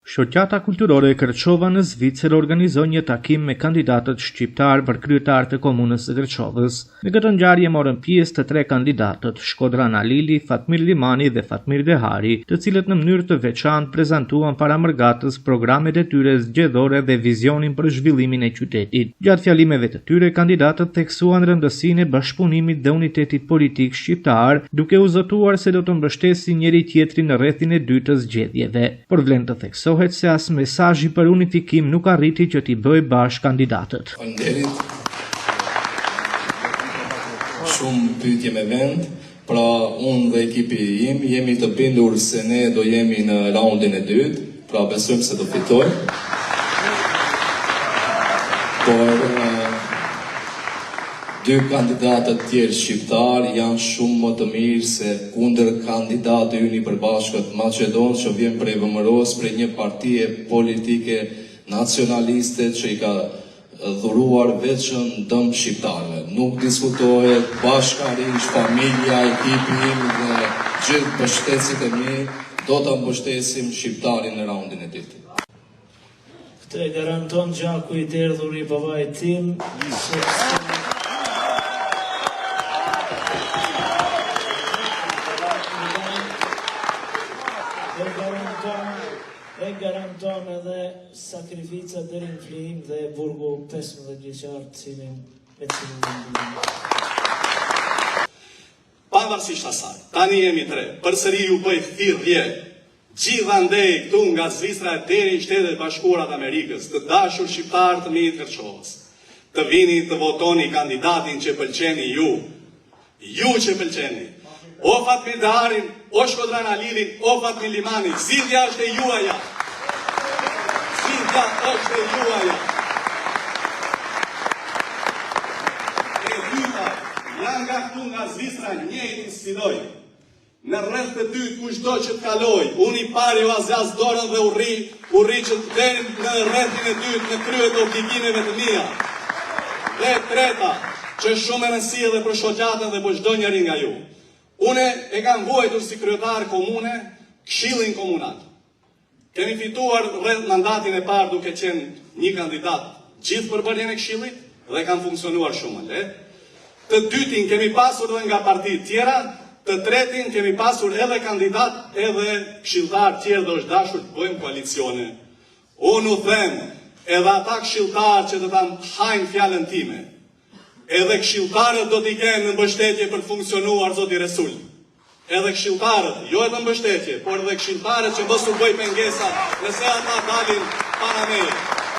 Shoqata kulturore e Kërçova në Zvicër organizoi një takim me kandidatët shqiptar për kryetar të komunës së Kërçovës. Në këtë ngjarje morën pjesë të 3 kandidatët, Shkodran Alili, Fatmir Limani dhe Fatmir Dehari, të cilët në mënyrë të veçantë prezantuan paramërgatës programet e tyre zgjedhore dhe vizionin për zhvillimin e qytetit. Gjatë fjalimeve të tyre, kandidatët theksuan rëndësinë e bashkëpunimit dhe unitetit politik shqiptar, duke u zotuar se do të mbështesin njëri tjetrin në rrethin e dytë të zgjedhjeve. Por vlen të theksohet se as mesazhi për unifikim nuk arriti që t'i bëj bashkë kandidatët. Faleminderit. Shumë pyetje me vend, pra unë dhe ekipi im jemi të bindur se ne do jemi në raundin e dytë, pra besojmë se do fitojmë. Por dy kandidatët tjerë shqiptar janë shumë më të mirë se kundër kandidatë ynë i përbashkët Maqedon që vjen prej VMRO-s, prej një partie politike nacionaliste që i ka dhuruar veçën dëm shqiptarëve. Nuk diskutohet bashkërisht, familja, ekipi im dhe gjithë mbështetësit e mi, do ta mbështesim shqiptarin në raundin e dytë. Këtë e garanton gjaku i derdhur i babait tim. E garanton edhe sakrifica deri në flijim dhe burgu 15 vjeçar cilin me cilin. Pavarësisht asaj, tani jemi 3, përsëri ju bëj thirrje gjithandej këtu nga Zvicra deri në Shtetet e Bashkuara të Amerikës, të dashur shqiptar të mirë të Kërçovës, të vini të votoni kandidatin që pëlqeni ju që pëlqeni. O Fatmir Deharin, o Shkodran Alilin, o Fatmir Limani, zgjidhja është e juaja. Zgjidhja është e juaja. E dyta, janë nga këtu nga Zvicra njëjtin sfidoj. Në rreth të dytë kushdo që të kaloj, unë i pari u azjas dorën dhe urri që të deri në rrethin e dytë në kryet e obligimeve të mia. Dhe treta, që shumë e rëndësishme edhe për shoqatën dhe për çdo njeri nga ju. Une e kam vuajtur si kryetar komune Këshillin Komunal. Kemi fituar rreth mandatin e parë duke qenë një kandidat gjithë përbërjen e Këshillit dhe kanë funksionuar shumë lehtë. Të dytin kemi pasur edhe nga partitë tjera, të tretin kemi pasur edhe kandidat edhe këshilltar tjerë dhe është dashur të bëjmë koalicione. Unë u them edhe ata këshilltar që do ta hajnë fjalën time. Edhe këshilltarët do t'i kenë në mbështetje për të funksionuar zoti Resul. Edhe këshilltarët, jo edhe mbështetje, por edhe këshilltarët që mos u bëj pengesa nëse ata dalin para meje.